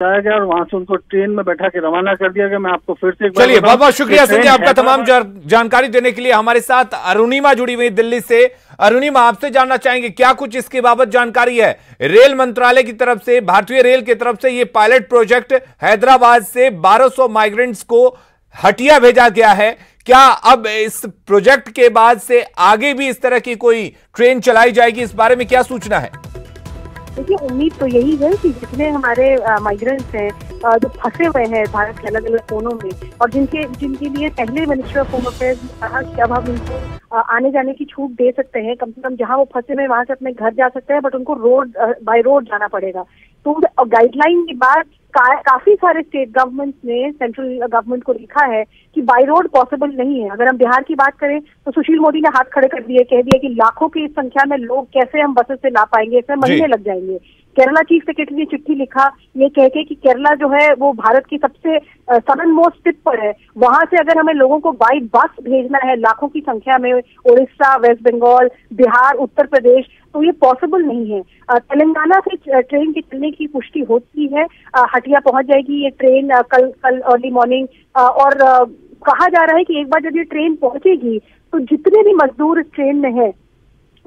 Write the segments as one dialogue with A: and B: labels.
A: जाया गया और वहां से उनको ट्रेन में बैठा के रवाना कर दिया गया। मैं आपको फिर से
B: चलिए, बहुत बहुत शुक्रिया संजय आपका तमाम जानकारी देने के लिए। हमारे साथ अरुणिमा जुड़ी हुई दिल्ली से। अरुणिमा, आपसे जानना चाहेंगे क्या कुछ इसके बाबत जानकारी है? रेल मंत्रालय की तरफ से, भारतीय रेल की तरफ से ये पायलट प्रोजेक्ट हैदराबाद से 1200 माइग्रेंट्स को हटिया भेजा गया है। क्या अब इस प्रोजेक्ट के बाद से आगे भी इस तरह की कोई ट्रेन चलाई जाएगी? इस बारे में क्या सूचना है?
C: देखिए, उम्मीद तो यही है कि जितने हमारे माइग्रेंट्स हैं जो फंसे हुए हैं भारत के अलग अलग कोनों में और जिनके लिए पहले मिनिस्ट्री ऑफ होम अफेयर्स ने कहा कि अब हम उनको आने जाने की छूट दे सकते हैं, कम से कम जहां वो फंसे हुए वहां से अपने घर जा सकते हैं, बट उनको बाय रोड जाना पड़ेगा। तो गाइडलाइन के बाद काफी सारे स्टेट गवर्नमेंट्स ने सेंट्रल गवर्नमेंट को लिखा है कि बाय रोड पॉसिबल नहीं है। अगर हम बिहार की बात करें तो सुशील मोदी ने हाथ खड़े कर दिए, कह दिया कि लाखों की संख्या में लोग कैसे हम बसेस से ला पाएंगे, इसमें महीने लग जाएंगे। केरला चीफ सेक्रेटरी ने चिट्ठी लिखा ये कह के कि केरला जो है वो भारत की सबसे सदर्न मोस्ट टिप पर है, वहां से अगर हमें लोगों को बाई बस भेजना है लाखों की संख्या में, उड़ीसा, वेस्ट बंगाल, बिहार, उत्तर प्रदेश, तो ये पॉसिबल नहीं है। तेलंगाना से ट्रेन के चलने की पुष्टि होती है, हटिया पहुंच जाएगी ये ट्रेन कल अर्ली मॉर्निंग। और कहा जा रहा है कि एक बार जब ये ट्रेन पहुंचेगी तो जितने भी मजदूर इस ट्रेन में है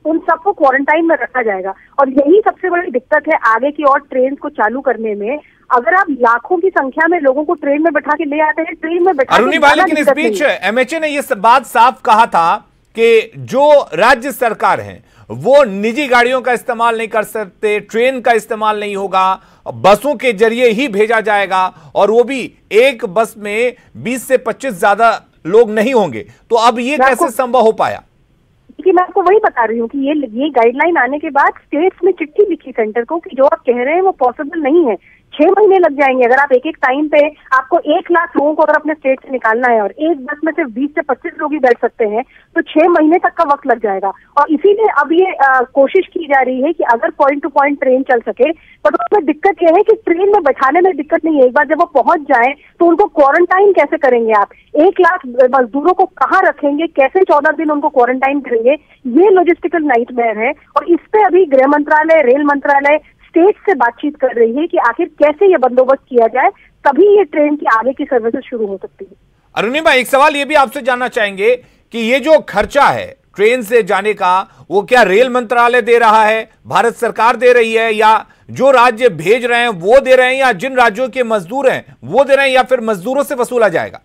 C: उन सबको क्वारंटाइन में रखा जाएगा। और यही सबसे बड़ी दिक्कत है आगे की और ट्रेन को चालू करने में। अगर आप लाखों की संख्या में लोगों को ट्रेन में बैठा के ले आते हैं, ट्रेन में बैठा
B: अरुणिमा, लेकिन इस बीच एमएचए ने यह बात साफ कहा था कि जो राज्य सरकार है वो निजी गाड़ियों का इस्तेमाल नहीं कर सकते, ट्रेन का इस्तेमाल नहीं होगा, बसों के जरिए ही भेजा जाएगा, और वो भी एक बस में 20 से 25 ज्यादा लोग नहीं होंगे। तो अब ये कैसे संभव हो पाया?
C: कि मैं आपको वही बता रही हूँ कि ये गाइडलाइन आने के बाद स्टेट्स में चिट्ठी लिखी सेंटर को कि जो आप कह रहे हैं वो पॉसिबल नहीं है। 6 महीने लग जाएंगे। अगर आप एक टाइम पे आपको 1 लाख लोगों को अगर अपने स्टेट से निकालना है और एक बस में सिर्फ 20 से 25 लोग ही बैठ सकते हैं तो 6 महीने तक का वक्त लग जाएगा। और इसीलिए अब ये कोशिश की जा रही है कि अगर पॉइंट टू पॉइंट ट्रेन चल सके, पर उसमें दिक्कत यह है कि ट्रेन में बैठाने में दिक्कत नहीं है। एक बार जब वो पहुंच जाए तो उनको क्वारंटाइन कैसे करेंगे आप? 1 लाख मजदूरों को कहाँ रखेंगे, कैसे 14 दिन उनको क्वारंटाइन करेंगे? ये लॉजिस्टिकल नाइटमेयर है। और इस पे अभी गृह मंत्रालय, रेल मंत्रालय स्टेट से बातचीत कर रही है कि आखिर कैसे ये बंदोबस्त किया जाए, तभी ये ट्रेन की आगे की सर्विसेज शुरू हो सकती है।
B: अरुणिमा, एक सवाल ये भी आपसे जानना चाहेंगे कि ये जो खर्चा है ट्रेन से जाने का, वो क्या रेल मंत्रालय दे रहा है, भारत सरकार दे रही है, या जो राज्य भेज रहे हैं वो दे रहे हैं, या जिन राज्यों के मजदूर हैं वो दे रहे हैं, या फिर मजदूरों से वसूला जाएगा?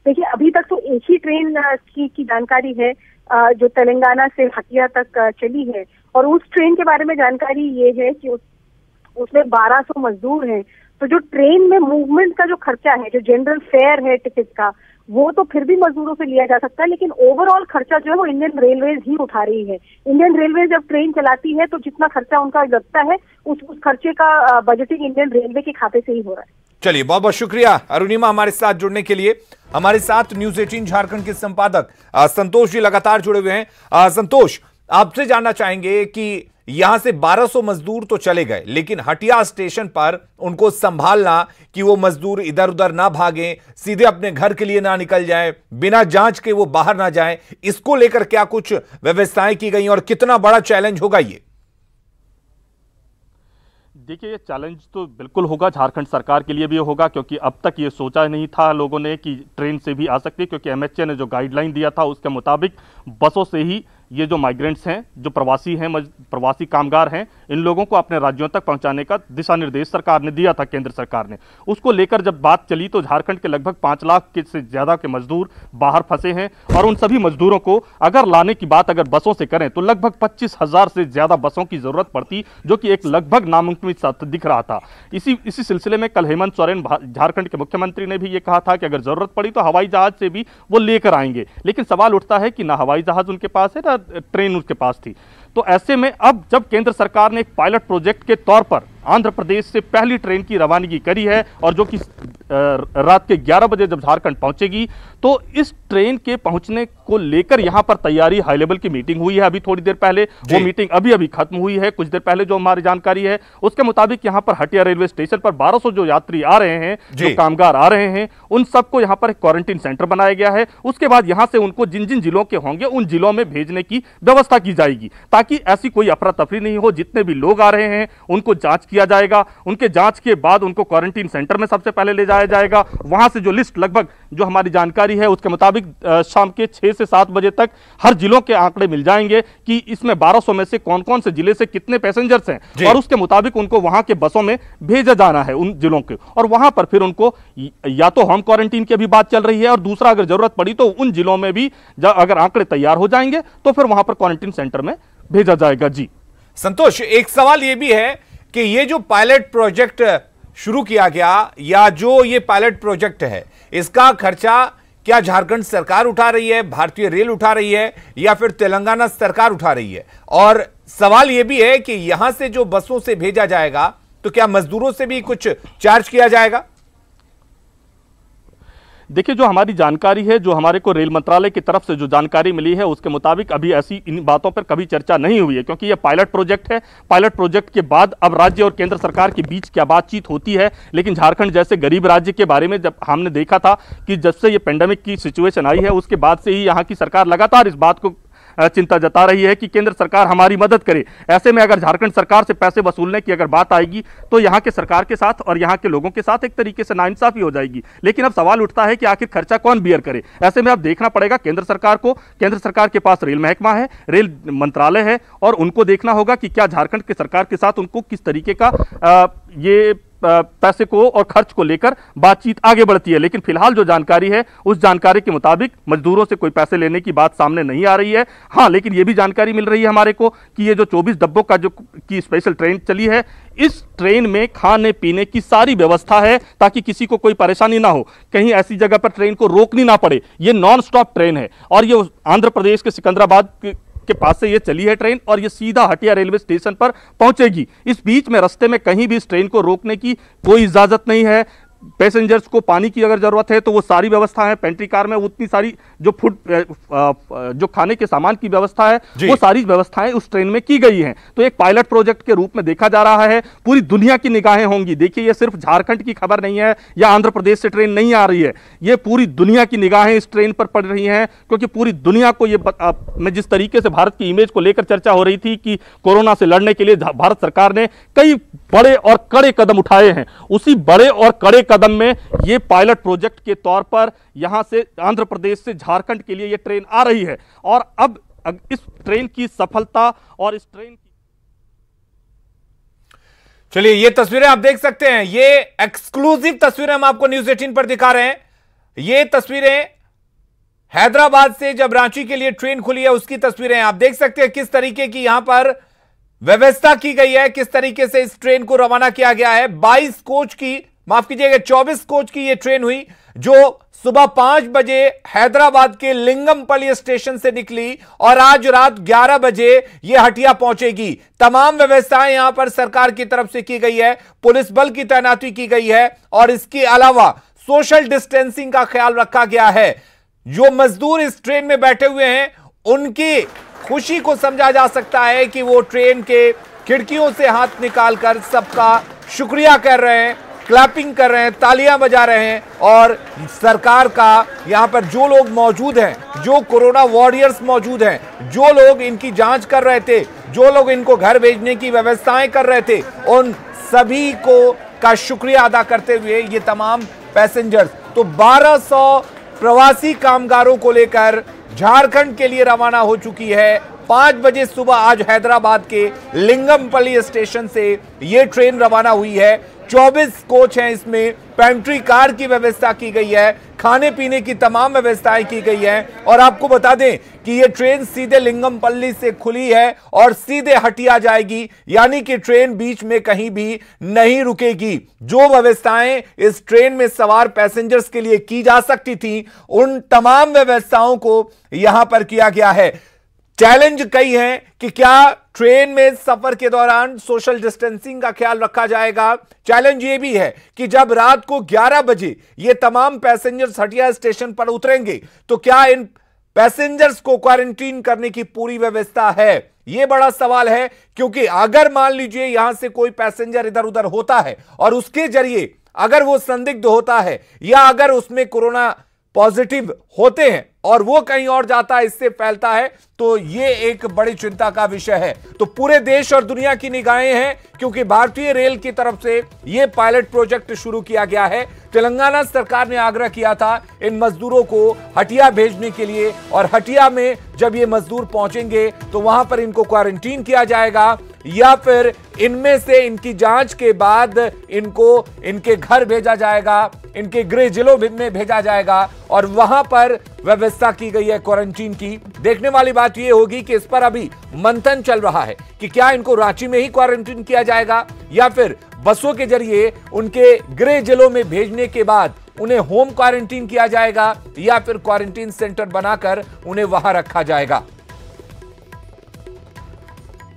C: देखिए, अभी तक तो एक ही ट्रेन की जानकारी है जो तेलंगाना से हटिया तक चली है, और उस ट्रेन के बारे में जानकारी ये है कि उसमें 1200 मजदूर हैं। तो जो ट्रेन में मूवमेंट का जो खर्चा है, जो जनरल फेयर है टिकट का, वो तो फिर भी मजदूरों से लिया जा सकता है, लेकिन ओवरऑल खर्चा जो है वो इंडियन रेलवेज ही उठा रही है। इंडियन रेलवे जब ट्रेन चलाती है तो जितना खर्चा उनका लगता है उस खर्चे का बजटिंग इंडियन रेलवे के खाते से ही हो रहा है।
B: चलिए, बहुत बहुत शुक्रिया अरुणिमा हमारे साथ जुड़ने के लिए। हमारे साथ न्यूज 18 झारखंड के संपादक संतोष जी लगातार जुड़े हुए हैं। संतोष, आपसे जानना चाहेंगे कि यहां से 1200 मजदूर तो चले गए, लेकिन हटिया स्टेशन पर उनको संभालना कि वो मजदूर इधर उधर ना भागें, सीधे अपने घर के लिए ना निकल जाएं, बिना जांच के वो बाहर ना जाएं, इसको लेकर क्या कुछ व्यवस्थाएं की गई और कितना बड़ा चैलेंज होगा ये?
D: देखिए, ये चैलेंज तो बिल्कुल होगा, झारखंड सरकार के लिए भी होगा, क्योंकि अब तक ये सोचा नहीं था लोगों ने कि ट्रेन से भी आ सकती है, क्योंकि एमएचए ने जो गाइडलाइन दिया था उसके मुताबिक बसों से ही ये जो माइग्रेंट्स हैं, जो प्रवासी हैं, प्रवासी कामगार हैं, इन लोगों को अपने राज्यों तक पहुंचाने का दिशा निर्देश सरकार ने दिया था, केंद्र सरकार ने। उसको लेकर जब बात चली तो झारखंड के लगभग 5 लाख से ज्यादा के मजदूर बाहर फंसे हैं, और उन सभी मजदूरों को अगर लाने की बात अगर बसों से करें तो लगभग 25,000 से ज्यादा बसों की जरूरत पड़ती, जो कि एक लगभग नामुमकिन दिख रहा था। इसी सिलसिले में कल हेमंत सोरेन, झारखंड के मुख्यमंत्री, ने भी ये कहा था कि अगर जरूरत पड़ी तो हवाई जहाज से भी वो लेकर आएंगे। लेकिन सवाल उठता है कि ना हवाई जहाज उनके पास है, ना ट्रेन उसके पास थी। तो ऐसे में अब जब केंद्र सरकार ने एक पायलट प्रोजेक्ट के तौर पर आंध्र प्रदेश से पहली ट्रेन की रवानगी करी है, और जो कि रात के 11 बजे जब झारखंड पहुंचेगी। तो इस ट्रेन के पहुंचने को लेकर यहां पर तैयारी हाई लेवल की मीटिंग हुई है अभी थोड़ी देर पहले, वो मीटिंग अभी खत्म हुई है कुछ देर पहले। जो हमारी जानकारी है उसके मुताबिक यहां पर हटिया रेलवे स्टेशन पर 1200 जो यात्री आ रहे हैं, जो कामगार आ रहे हैं, उन सबको यहां पर एक क्वारंटीन सेंटर बनाया गया है। उसके बाद यहां से उनको जिन जिन जिलों के होंगे उन जिलों में भेजने की व्यवस्था की जाएगी, ताकि ऐसी कोई अफरा तफरी नहीं हो। जितने भी लोग आ रहे हैं उनको जांच किया जाएगा, उनके जांच के बाद उनको क्वारंटीन सेंटर में सबसे पहले ले जाया जाएगा। वहां से जो लिस्ट लगभग जो हमारी जानकारी है उसके मुताबिक शाम के 6 से 7 बजे तक हर जिलों के आंकड़े मिल जाएंगे कि इसमें 1200 में से कौन कौन से जिले से कितने पैसेंजर्स हैं, और उसके मुताबिक उनको वहां के बसों में भेजा जाना है उन जिलों के। और वहां पर फिर उनको या तो होम क्वारंटीन की अभी बात चल रही है, और दूसरा अगर जरूरत पड़ी तो उन जिलों में भी अगर आंकड़े तैयार हो जाएंगे तो फिर वहां पर क्वारंटीन सेंटर में भेजा जाएगा। जी
B: संतोष, एक सवाल यह भी है कि ये जो पायलट प्रोजेक्ट शुरू किया गया, या जो ये पायलट प्रोजेक्ट है, इसका खर्चा क्या झारखंड सरकार उठा रही है, भारतीय रेल उठा रही है, या फिर तेलंगाना सरकार उठा रही है? और सवाल यह भी है कि यहां से जो बसों से भेजा जाएगा तो क्या मजदूरों से भी कुछ चार्ज किया जाएगा?
D: देखिए, जो हमारी जानकारी है, जो हमारे को रेल मंत्रालय की तरफ से जो जानकारी मिली है उसके मुताबिक अभी ऐसी इन बातों पर कभी चर्चा नहीं हुई है, क्योंकि यह पायलट प्रोजेक्ट है। पायलट प्रोजेक्ट के बाद अब राज्य और केंद्र सरकार के बीच क्या बातचीत होती है। लेकिन झारखंड जैसे गरीब राज्य के बारे में जब हमने देखा था कि जब से ये पेंडेमिक की सिचुएशन आई है उसके बाद से ही यहाँ की सरकार लगातार इस बात को चिंता जता रही है कि केंद्र सरकार हमारी मदद करे। ऐसे में अगर झारखंड सरकार से पैसे वसूलने की अगर बात आएगी तो यहाँ के सरकार के साथ और यहाँ के लोगों के साथ एक तरीके से नाइंसाफी हो जाएगी। लेकिन अब सवाल उठता है कि आखिर खर्चा कौन बियर करे। ऐसे में अब देखना पड़ेगा केंद्र सरकार को। केंद्र सरकार के पास रेल महकमा है, रेल मंत्रालय है, और उनको देखना होगा कि क्या झारखंड के सरकार के साथ उनको किस तरीके का ये पैसे को और खर्च को लेकर बातचीत आगे बढ़ती है। लेकिन फिलहाल जो जानकारी है उस जानकारी के मुताबिक मजदूरों से कोई पैसे लेने की बात सामने नहीं आ रही है। हाँ, लेकिन यह भी जानकारी मिल रही है हमारे को कि ये जो 24 डब्बों का जो की स्पेशल ट्रेन चली है, इस ट्रेन में खाने पीने की सारी व्यवस्था है ताकि किसी को कोई परेशानी ना हो, कहीं ऐसी जगह पर ट्रेन को रोकनी ना पड़े। ये नॉन स्टॉप ट्रेन है और ये आंध्र प्रदेश के सिकंदराबाद के पास से ये चली है ट्रेन और ये सीधा हटिया रेलवे स्टेशन पर पहुंचेगी। इस बीच में रास्ते में कहीं भी इस ट्रेन को रोकने की कोई इजाजत नहीं है। पैसेंजर्स को पानी की अगर जरूरत है तो वो सारी व्यवस्था है। पेंट्री कार में उतनी सारी जो फूड जो खाने के सामान की व्यवस्था है वो सारी व्यवस्थाएं उस ट्रेन में की गई हैं। तो एक पायलट प्रोजेक्ट के रूप में देखा जा रहा है। पूरी दुनिया की निगाहें होंगी। देखिए, ये सिर्फ झारखंड की खबर नहीं है या आंध्र प्रदेश से ट्रेन नहीं आ रही है, ये पूरी दुनिया की निगाहें इस ट्रेन पर पड़ रही हैं, क्योंकि पूरी दुनिया को ये मैं जिस तरीके से भारत की इमेज को लेकर चर्चा हो रही थी कि कोरोना से लड़ने के लिए भारत सरकार ने कई बड़े और कड़े कदम उठाए हैं, उसी बड़े और कड़े कदम में ये पायलट प्रोजेक्ट के तौर पर यहां से आंध्र प्रदेश से झारखंड के लिए ये ट्रेन आ रही है। और अब इस ट्रेन की सफलता और इस ट्रेन की,
B: चलिए ये तस्वीरें आप देख सकते हैं, ये एक्सक्लूसिव तस्वीरें हम आपको न्यूज़ 18 पर दिखा रहे हैं। ये तस्वीरें हैदराबाद से जब रांची के लिए ट्रेन खुली है उसकी तस्वीरें आप देख सकते हैं, किस तरीके की यहां पर व्यवस्था की गई है, किस तरीके से इस ट्रेन को रवाना किया गया है। 22 कोच की, माफ कीजिएगा 24 कोच की यह ट्रेन हुई जो सुबह 5 बजे हैदराबाद के लिंगमपल्ली स्टेशन से निकली और आज रात 11 बजे यह हटिया पहुंचेगी। तमाम व्यवस्थाएं यहां पर सरकार की तरफ से की गई है, पुलिस बल की तैनाती की गई है और इसके अलावा सोशल डिस्टेंसिंग का ख्याल रखा गया है। जो मजदूर इस ट्रेन में बैठे हुए हैं उनकी खुशी को समझा जा सकता है कि वो ट्रेन के खिड़कियों से हाथ निकालकर सबका शुक्रिया कर रहे हैं, क्लैपिंग कर रहे हैं, तालियां बजा रहे हैं। और सरकार का यहां पर जो लोग मौजूद हैं, जो कोरोना वॉरियर्स मौजूद हैं, जो लोग इनकी जांच कर रहे थे, जो लोग इनको घर भेजने की व्यवस्थाएं कर रहे थे, उन सभी को का शुक्रिया अदा करते हुए ये तमाम पैसेंजर्स, तो 1200 प्रवासी कामगारों को लेकर झारखंड के लिए रवाना हो चुकी है। 5 बजे सुबह आज हैदराबाद के लिंगमपल्ली स्टेशन से यह ट्रेन रवाना हुई है। 24 कोच हैं, इसमें पेंट्री कार की व्यवस्था की गई है, खाने पीने की तमाम व्यवस्थाएं की गई हैं। और आपको बता दें कि यह ट्रेन सीधे लिंगमपल्ली से खुली है और सीधे हटिया जाएगी, यानी कि ट्रेन बीच में कहीं भी नहीं रुकेगी। जो व्यवस्थाएं इस ट्रेन में सवार पैसेंजर्स के लिए की जा सकती थी, उन तमाम व्यवस्थाओं को यहां पर किया गया है। चैलेंज कई हैं कि क्या ट्रेन में सफर के दौरान सोशल डिस्टेंसिंग का ख्याल रखा जाएगा। चैलेंज यह भी है कि जब रात को 11 बजे ये तमाम पैसेंजर्स हटिया स्टेशन पर उतरेंगे तो क्या इन पैसेंजर्स को क्वारंटीन करने की पूरी व्यवस्था है। यह बड़ा सवाल है, क्योंकि अगर मान लीजिए यहां से कोई पैसेंजर इधर उधर होता है और उसके जरिए अगर वो संदिग्ध होता है या अगर उसमें कोरोना पॉजिटिव होते हैं और वो कहीं और जाता है, इससे फैलता है, तो ये एक बड़ी चिंता का विषय है। तो पूरे देश और दुनिया की निगाहें हैं, क्योंकि भारतीय रेल की तरफ से ये पायलट प्रोजेक्ट शुरू किया गया है। तेलंगाना सरकार ने आग्रह किया था इन मजदूरों को हटिया भेजने के लिए, और हटिया में जब ये मजदूर पहुंचेंगे तो वहां पर इनको क्वारंटीन किया जाएगा या फिर इनमें से इनकी जांच के बाद इनको इनके घर भेजा जाएगा, इनके गृह जिलों में भेजा जाएगा और वहां पर व्यवस्था की गई है क्वारंटीन की। देखने वाली बात यह होगी कि इस पर अभी मंथन चल रहा है कि क्या इनको रांची में ही क्वारंटीन किया जाएगा या फिर बसों के जरिए उनके गृह जिलों में भेजने के बाद उन्हें होम क्वारंटीन किया जाएगा या फिर क्वारंटीन सेंटर बनाकर उन्हें वहां रखा जाएगा।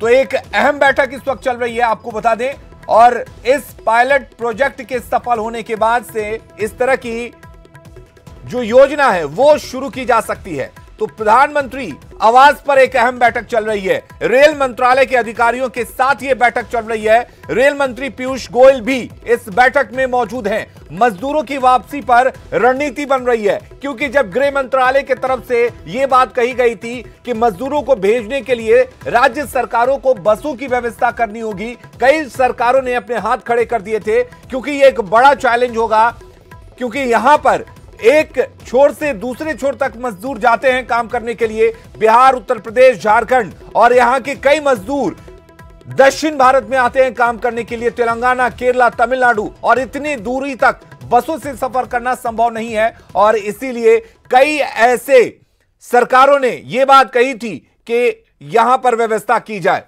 B: तो एक अहम बैठक इस वक्त चल रही है, आपको बता दें, और इस पायलट प्रोजेक्ट के सफल होने के बाद से इस तरह की जो योजना है वो शुरू की जा सकती है। तो प्रधानमंत्री आवास पर एक अहम बैठक चल रही है, रेल मंत्रालय के अधिकारियों के साथ यह बैठक चल रही है। रेल मंत्री पीयूष गोयल भी इस बैठक में मौजूद हैं। मजदूरों की वापसी पर रणनीति बन रही है, क्योंकि जब गृह मंत्रालय की तरफ से यह बात कही गई थी कि मजदूरों को भेजने के लिए राज्य सरकारों को बसों की व्यवस्था करनी होगी, कई सरकारों ने अपने हाथ खड़े कर दिए थे, क्योंकि यह एक बड़ा चैलेंज होगा, क्योंकि यहां पर एक छोर से दूसरे छोर तक मजदूर जाते हैं काम करने के लिए। बिहार, उत्तर प्रदेश, झारखंड और यहां के कई मजदूर दक्षिण भारत में आते हैं काम करने के लिए, तेलंगाना, केरला, तमिलनाडु, और इतनी दूरी तक बसों से सफर करना संभव नहीं है। और इसीलिए कई ऐसे सरकारों ने यह बात कही थी कि यहां पर व्यवस्था की जाए।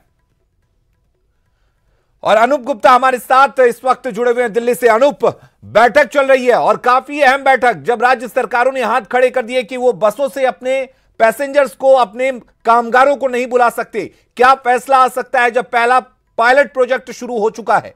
B: और अनूप गुप्ता हमारे साथ इस वक्त जुड़े हुए हैं दिल्ली से। अनूप, बैठक चल रही है और काफी अहम बैठक, जब राज्य सरकारों ने हाथ खड़े कर दिए कि वो बसों से अपने पैसेंजर्स को, अपने कामगारों को नहीं बुला सकते, क्या फैसला आ सकता है जब पहला पायलट प्रोजेक्ट शुरू हो चुका है?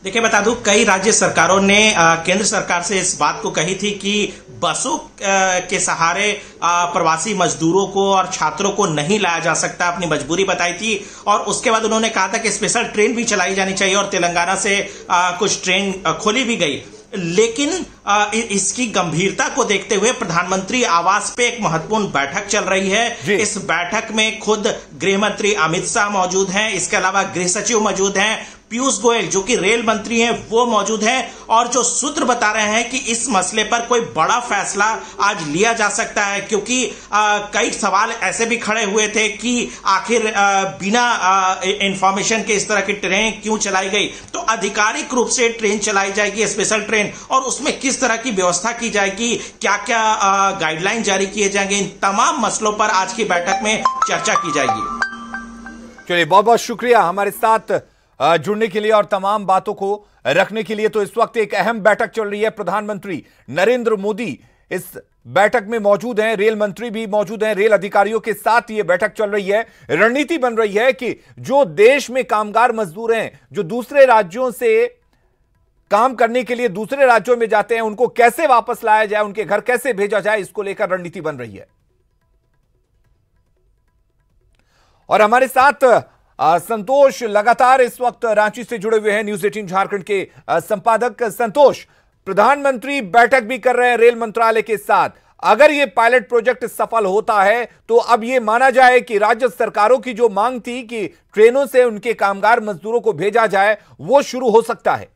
E: देखिए, बता दूं, कई राज्य सरकारों ने केंद्र सरकार से इस बात को कही थी कि बसों के सहारे प्रवासी मजदूरों को और छात्रों को नहीं लाया जा सकता, अपनी मजबूरी बताई थी। और उसके बाद उन्होंने कहा था कि स्पेशल ट्रेन भी चलाई जानी चाहिए और तेलंगाना से कुछ ट्रेन खोली भी गई। लेकिन इसकी गंभीरता को देखते हुए प्रधानमंत्री आवास पे एक महत्वपूर्ण बैठक चल रही है। इस बैठक में खुद गृह मंत्री अमित शाह मौजूद हैं, इसके अलावा गृह सचिव मौजूद हैं, पीयूष गोयल जो कि रेल मंत्री हैं वो मौजूद हैं, और जो सूत्र बता रहे हैं कि इस मसले पर कोई बड़ा फैसला आज लिया जा सकता है, क्योंकि कई सवाल ऐसे भी खड़े हुए थे कि आखिर बिना इंफॉर्मेशन के इस तरह की ट्रेन क्यों चलाई गई। तो आधिकारिक रूप से ट्रेन चलाई जाएगी, स्पेशल ट्रेन, और उसमें किस तरह की व्यवस्था की जाएगी, क्या क्या गाइडलाइन जारी किए जाएंगे, इन तमाम मसलों पर आज की बैठक में चर्चा की जाएगी।
B: चलिए, बहुत बहुत शुक्रिया हमारे साथ जुड़ने के लिए और तमाम बातों को रखने के लिए। तो इस वक्त एक अहम बैठक चल रही है, प्रधानमंत्री नरेंद्र मोदी इस बैठक में मौजूद हैं, रेल मंत्री भी मौजूद हैं, रेल अधिकारियों के साथ ये बैठक चल रही है। रणनीति बन रही है कि जो देश में कामगार मजदूर हैं, जो दूसरे राज्यों से काम करने के लिए दूसरे राज्यों में जाते हैं, उनको कैसे वापस लाया जाए, उनके घर कैसे भेजा जाए, इसको लेकर रणनीति बन रही है। और हमारे साथ संतोष लगातार इस वक्त रांची से जुड़े हुए हैं, न्यूज 18 झारखंड के संपादक। संतोष, प्रधानमंत्री बैठक भी कर रहे हैं रेल मंत्रालय के साथ। अगर यह पायलट प्रोजेक्ट सफल होता है तो अब यह माना जाए कि राज्य सरकारों की जो मांग थी कि ट्रेनों से उनके कामगार मजदूरों को भेजा जाए, वो शुरू हो सकता है।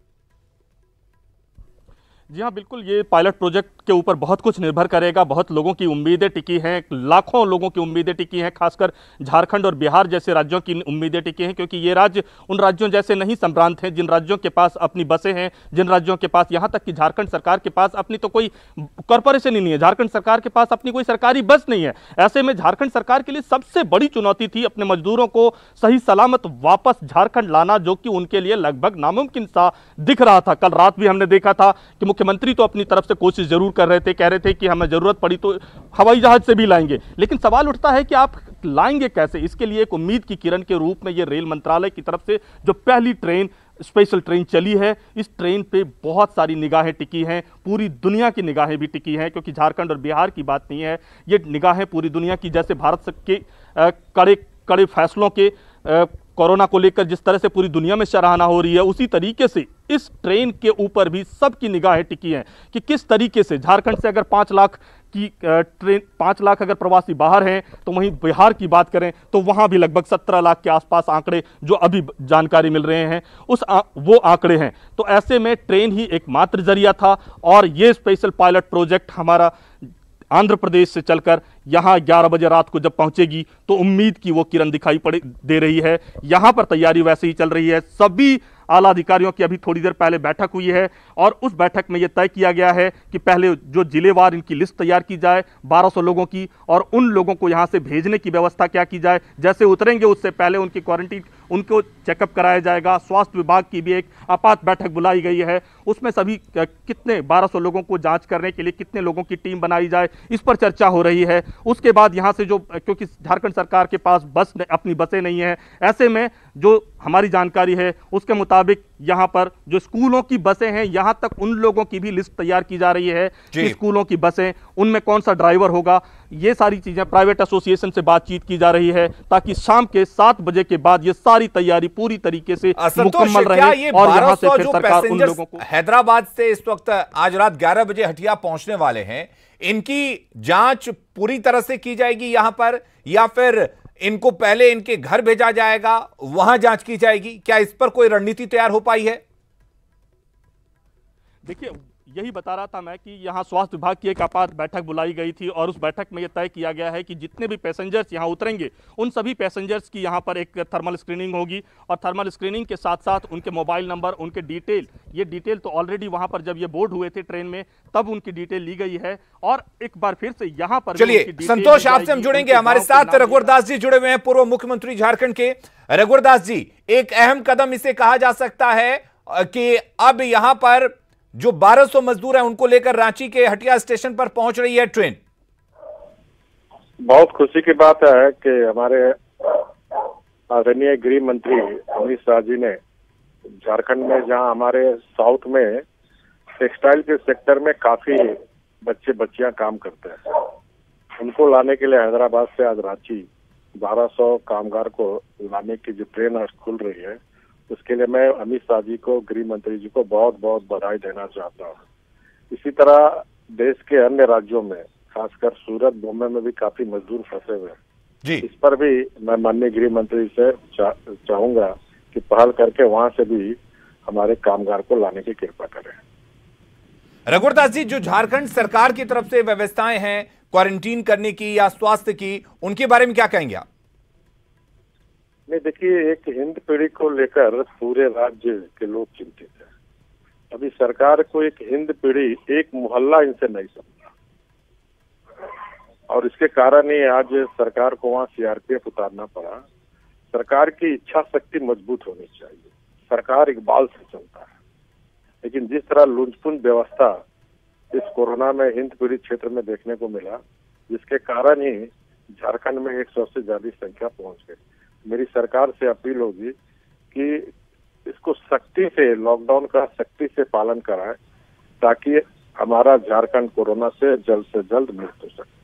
D: जी हाँ, बिल्कुल, ये पायलट प्रोजेक्ट के ऊपर बहुत कुछ निर्भर करेगा। बहुत लोगों की उम्मीदें टिकी हैं, लाखों लोगों की उम्मीदें टिकी हैं, खासकर झारखंड और बिहार जैसे राज्यों की उम्मीदें टिकी हैं, क्योंकि ये राज्य उन राज्यों जैसे नहीं संभ्रांत हैं जिन राज्यों के पास अपनी बसें हैं, जिन राज्यों के पास, यहाँ तक कि झारखंड सरकार के पास अपनी तो कोई कॉरपोरेशन ही नहीं है, झारखंड सरकार के पास अपनी कोई सरकारी बस नहीं है। ऐसे में झारखंड सरकार के लिए सबसे बड़ी चुनौती थी अपने मजदूरों को सही सलामत वापस झारखंड लाना, जो कि उनके लिए लगभग नामुमकिन सा दिख रहा था। कल रात भी हमने देखा था कि मुख्यमंत्री तो अपनी तरफ से कोशिश जरूर कर रहे थे, कह रहे थे कि हमें ज़रूरत पड़ी तो हवाई जहाज़ से भी लाएंगे। लेकिन सवाल उठता है कि आप लाएंगे कैसे? इसके लिए एक उम्मीद की किरण के रूप में ये रेल मंत्रालय की तरफ से जो पहली ट्रेन, स्पेशल ट्रेन चली है, इस ट्रेन पे बहुत सारी निगाहें टिकी हैं, पूरी दुनिया की निगाहें भी टिकी हैं, क्योंकि झारखंड और बिहार की बात नहीं है, ये निगाहें पूरी दुनिया की। जैसे भारत के कड़े कड़े फैसलों के कोरोना को लेकर जिस तरह से पूरी दुनिया में सराहना हो रही है, उसी तरीके से इस ट्रेन के ऊपर भी सबकी निगाहें टिकी हैं कि किस तरीके से झारखंड से अगर 5 लाख की ट्रेन, 5 लाख अगर प्रवासी बाहर हैं, तो वहीं बिहार की बात करें तो वहां भी लगभग 17 लाख के आसपास आंकड़े जो अभी जानकारी मिल रहे हैं वो आंकड़े हैं। तो ऐसे में ट्रेन ही एकमात्र जरिया था और ये स्पेशल पायलट प्रोजेक्ट हमारा आंध्र प्रदेश से चलकर यहाँ 11 बजे रात को जब पहुंचेगी तो उम्मीद की वो किरण दिखाई दे रही है। यहाँ पर तैयारी वैसे ही चल रही है। सभी आला अधिकारियों की अभी थोड़ी देर पहले बैठक हुई है और उस बैठक में यह तय किया गया है कि पहले जो जिलेवार इनकी लिस्ट तैयार की जाए 1200 लोगों की, और उन लोगों को यहाँ से भेजने की व्यवस्था क्या की जाए। जैसे उतरेंगे उससे पहले उनकी क्वारंटीन, उनको चेकअप कराया जाएगा। स्वास्थ्य विभाग की भी एक आपात बैठक बुलाई गई है, उसमें सभी कितने 1200 लोगों को जांच करने के लिए कितने लोगों की टीम बनाई जाए, इस पर चर्चा हो रही है। उसके बाद यहाँ से जो, क्योंकि झारखंड सरकार के पास अपनी बसें नहीं है, ऐसे में जो हमारी जानकारी है उसके मुताबिक यहाँ पर जो स्कूलों की बसें हैं, यहाँ तक उन लोगों की भी लिस्ट तैयार की जा रही है कि स्कूलों की बसें, उनमें कौन सा ड्राइवर होगा। ये सारी चीजें प्राइवेट एसोसिएशन से बातचीत की जा रही है ताकि शाम के 7 बजे के बाद ये सारी तैयारी पूरी तरीके से मुकम्मल रहे और यहाँ से फिर सरकार उन लोगों को।
B: हैदराबाद से इस वक्त आज रात 11 बजे हटिया पहुंचने वाले हैं, इनकी जांच पूरी तरह से की जाएगी यहां पर, या फिर इनको पहले इनके घर भेजा जाएगा, वहां जांच की जाएगी? क्या इस पर कोई रणनीति तैयार हो पाई है?
D: देखिए, यही बता रहा था मैं कि यहाँ स्वास्थ्य विभाग की एक आपात बैठक बुलाई गई थी और उस बैठक में यह तय किया गया है कि जितने भी पैसेंजर्स यहाँ उतरेंगे उन सभी पैसेंजर्स की यहाँ पर एक थर्मल स्क्रीनिंग होगी, और थर्मल स्क्रीनिंग के साथ साथ उनके मोबाइल नंबर, उनके डिटेल, ये डिटेल तो ऑलरेडी वहां पर जब ये बोर्ड हुए थे ट्रेन में तब उनकी डिटेल ली गई है, और एक बार फिर से यहाँ पर।
B: चलिए संतोष, आपसे हम जुड़ेंगे, हमारे साथ रघुवर दास जी जुड़े हुए हैं, पूर्व मुख्यमंत्री झारखंड के। रघुवर दास जी, एक अहम कदम इसे कहा जा सकता है कि अब यहां पर जो 1200 मजदूर हैं उनको लेकर रांची के हटिया स्टेशन पर पहुंच रही है ट्रेन।
F: बहुत खुशी की बात है कि हमारे आदरणीय गृह मंत्री अमित शाह जी ने झारखंड में, जहां हमारे साउथ में टेक्सटाइल के सेक्टर में काफी बच्चे बच्चियां काम करते हैं, उनको लाने के लिए हैदराबाद से आज रांची 1200 कामगार को लाने की जो ट्रेन आज खुल रही है, उसके लिए मैं अमित शाह जी को, गृह मंत्री जी को बहुत बहुत बधाई देना चाहता हूँ। इसी तरह देश के अन्य राज्यों में, खासकर सूरत, बॉम्बे में भी काफी मजदूर फंसे हुए हैं जी। इस पर भी मैं माननीय गृह मंत्री से चाहूंगा कि पहल करके वहां से भी हमारे कामगार को लाने की कृपा करें।
B: रघुवर दास जी, जो झारखंड सरकार की तरफ से व्यवस्थाएं हैं क्वारंटीन करने की या स्वास्थ्य की, उनके बारे में क्या कहेंगे आप?
F: नहीं, देखिए, एक हिंद पीढ़ी को लेकर पूरे राज्य के लोग चिंतित हैं। अभी सरकार को एक हिंद पीढ़ी, एक मोहल्ला इनसे नहीं समझा, और इसके कारण ही आज सरकार को वहाँ सीआरपीएफ उतारना पड़ा। सरकार की इच्छा शक्ति मजबूत होनी चाहिए। सरकार इकबाल से चलता है, लेकिन जिस तरह लुंचपुंज व्यवस्था इस कोरोना में हिंद पीढ़ी क्षेत्र में देखने को मिला, जिसके कारण ही झारखंड में 100 से ज्यादा संख्या पहुंच गई। मेरी सरकार से अपील होगी कि इसको सख्ती से, लॉकडाउन का सख्ती से पालन कराएं ताकि हमारा झारखंड कोरोना से जल्द मुक्त हो सके।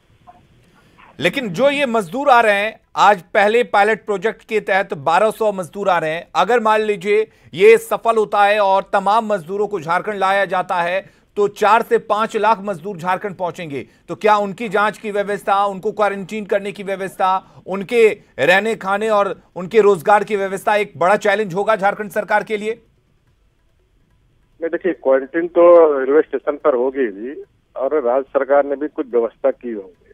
B: लेकिन जो ये मजदूर आ रहे हैं, आज पहले पायलट प्रोजेक्ट के तहत 1200 मजदूर आ रहे हैं, अगर मान लीजिए ये सफल होता है और तमाम मजदूरों को झारखंड लाया जाता है तो 4 से 5 लाख मजदूर झारखंड पहुंचेंगे। तो क्या उनकी जांच की व्यवस्था, उनको क्वारंटीन करने की व्यवस्था, उनके रहने खाने और उनके रोजगार की व्यवस्था एक बड़ा चैलेंज होगा झारखंड सरकार के लिए?
F: नहीं, देखिए, क्वारंटीन तो रेलवे स्टेशन पर होगी जी, और राज्य सरकार ने भी कुछ व्यवस्था की होगी,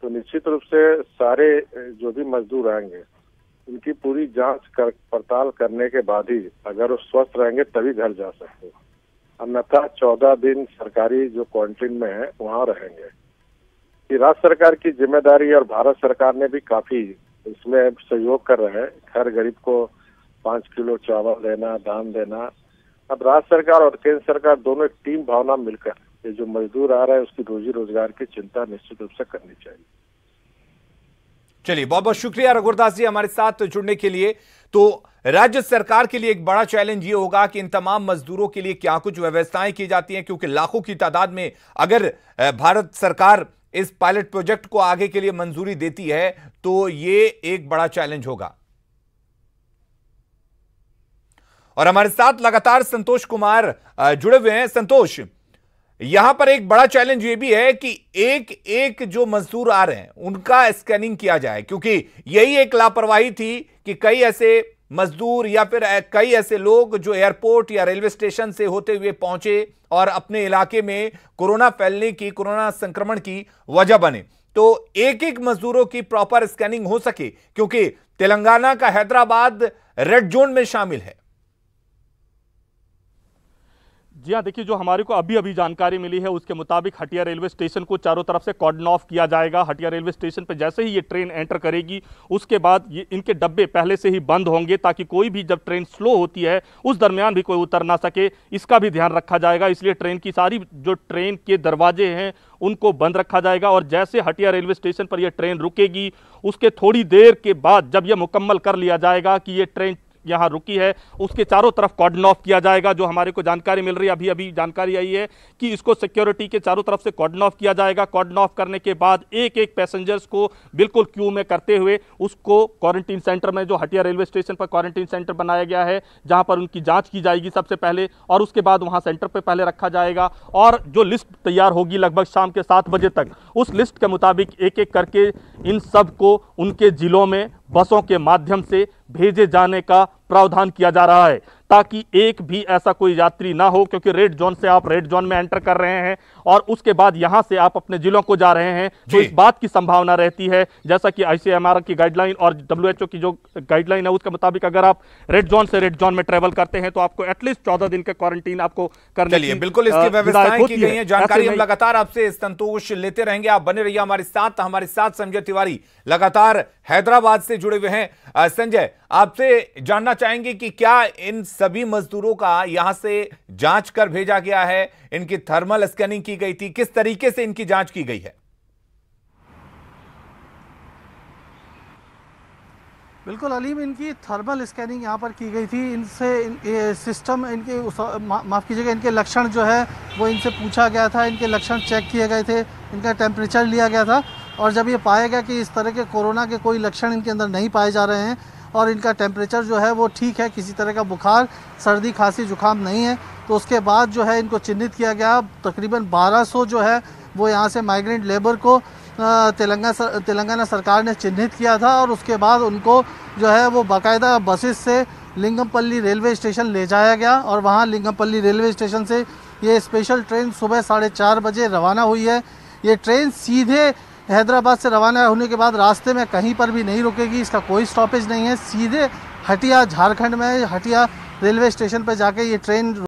F: तो निश्चित रूप से सारे जो भी मजदूर आएंगे उनकी पूरी जांच पड़ताल करने के बाद ही अगर वो स्वस्थ रहेंगे तभी घर जा सकते हैं, अन्यथा 14 दिन सरकारी जो क्वारंटीन में है वहां रहेंगे। ये राज्य सरकार की जिम्मेदारी, और भारत सरकार ने भी काफी इसमें सहयोग कर रहे हैं। हर गरीब को 5 किलो चावल देना, दान देना। अब राज्य सरकार और केंद्र सरकार दोनों एक टीम भावना मिलकर ये जो मजदूर आ रहा है उसकी रोजी रोजगार की चिंता निश्चित रूप से करनी चाहिए।
B: चलिए, बहुत बहुत शुक्रिया रघुरदास जी हमारे साथ जुड़ने के लिए। तो राज्य सरकार के लिए एक बड़ा चैलेंज ये होगा कि इन तमाम मजदूरों के लिए क्या कुछ व्यवस्थाएं की जाती हैं, क्योंकि लाखों की तादाद में अगर भारत सरकार इस पायलट प्रोजेक्ट को आगे के लिए मंजूरी देती है तो ये एक बड़ा चैलेंज होगा। और हमारे साथ लगातार संतोष कुमार जुड़े हुए हैं। संतोष, यहां पर एक बड़ा चैलेंज ये भी है कि एक एक जो मजदूर आ रहे हैं उनका स्कैनिंग किया जाए, क्योंकि यही एक लापरवाही थी कि कई ऐसे मजदूर या फिर कई ऐसे लोग जो एयरपोर्ट या रेलवे स्टेशन से होते हुए पहुंचे और अपने इलाके में कोरोना फैलने की, कोरोना संक्रमण की वजह बने। तो एक एक मजदूरों की प्रॉपर स्कैनिंग हो सके, क्योंकि तेलंगाना का हैदराबाद रेड जोन में शामिल है।
D: जी हाँ, देखिए, जो हमारे को अभी अभी जानकारी मिली है उसके मुताबिक हटिया रेलवे स्टेशन को चारों तरफ से कॉर्डन ऑफ किया जाएगा। हटिया रेलवे स्टेशन पर जैसे ही ये ट्रेन एंटर करेगी उसके बाद ये इनके डब्बे पहले से ही बंद होंगे, ताकि कोई भी जब ट्रेन स्लो होती है उस दरमियान भी कोई उतर ना सके, इसका भी ध्यान रखा जाएगा। इसलिए ट्रेन की सारी जो ट्रेन के दरवाजे हैं उनको बंद रखा जाएगा। और जैसे हटिया रेलवे स्टेशन पर यह ट्रेन रुकेगी उसके थोड़ी देर के बाद जब यह मुकम्मल कर लिया जाएगा कि ये ट्रेन यहाँ रुकी है, उसके चारों तरफ कॉर्डन ऑफ किया जाएगा। जो हमारे को जानकारी मिल रही है, अभी अभी जानकारी आई है कि इसको सिक्योरिटी के चारों तरफ से कॉर्डन ऑफ किया जाएगा। कॉर्डन ऑफ करने के बाद एक एक पैसेंजर्स को बिल्कुल क्यू में करते हुए उसको क्वारंटीन सेंटर में, जो हटिया रेलवे स्टेशन पर क्वारंटीन सेंटर बनाया गया है, जहां पर उनकी जांच की जाएगी सबसे पहले, और उसके बाद वहां सेंटर पर पहले रखा जाएगा। और जो लिस्ट तैयार होगी लगभग शाम के 7 बजे तक, उस लिस्ट के मुताबिक एक एक करके इन सब को उनके जिलों में बसों के माध्यम से भेजे जाने का प्रावधान किया जा रहा है, ताकि एक भी ऐसा कोई यात्री ना हो, क्योंकि रेड जोन से आप रेड जोन में एंटर कर रहे हैं और उसके बाद यहां से आप अपने जिलों को जा रहे हैं, तो इस बात की संभावना रहती है, जैसा कि ICMR की गाइडलाइन और WHO की जो गाइडलाइन है उसके मुताबिक अगर आप रेड जोन से रेड जोन में ट्रेवल करते हैं तो आपको एटलीस्ट 14 दिन का क्वारंटीन आपको करने की
B: बिल्कुल इसकी व्यवस्थाएं की गई है। जानकारी हम लगातार आपसे संतोष लेते रहेंगे, आप बने रहिए हमारे साथ संजय तिवारी लगातार हैदराबाद से जुड़े हुए हैं। संजय, आपसे जानना चाहेंगे कि क्या इन सभी मजदूरों का यहां से जांच कर भेजा गया है, इनकी थर्मल स्कैनिंग की गई थी, किस तरीके से इनकी जांच की गई है?
G: बिल्कुल अलीम, इनकी थर्मल स्कैनिंग यहाँ पर की गई थी। इनसे सिस्टम इनके माफ़ कीजिएगा, इनके लक्षण जो है वो इनसे पूछा गया था, इनके लक्षण चेक किए गए थे, इनका टेम्परेचर लिया गया था, और जब ये पाया गया कि इस तरह के कोरोना के कोई लक्षण इनके अंदर नहीं पाए जा रहे हैं और इनका टेम्परेचर जो है वो ठीक है, किसी तरह का बुखार, सर्दी, खांसी, जुकाम नहीं है, तो उसके बाद जो है इनको चिन्हित किया गया। तकरीबन 1200 जो है वो यहाँ से माइग्रेंट लेबर को तेलंगाना सरकार ने चिन्हित किया था, और उसके बाद उनको जो है वो बाकायदा बसेस से लिंगमपल्ली रेलवे स्टेशन ले जाया गया, और वहाँ लिंगमपल्ली रेलवे स्टेशन से ये स्पेशल ट्रेन सुबह 4:30 बजे रवाना हुई है। ये ट्रेन सीधे हैदराबाद से रवाना होने के बाद रास्ते में कहीं पर भी नहीं रुकेगी, इसका कोई स्टॉपेज नहीं है, सीधे हटिया झारखंड में हटिया रेलवे स्टेशन पर जाके ये ट्रेन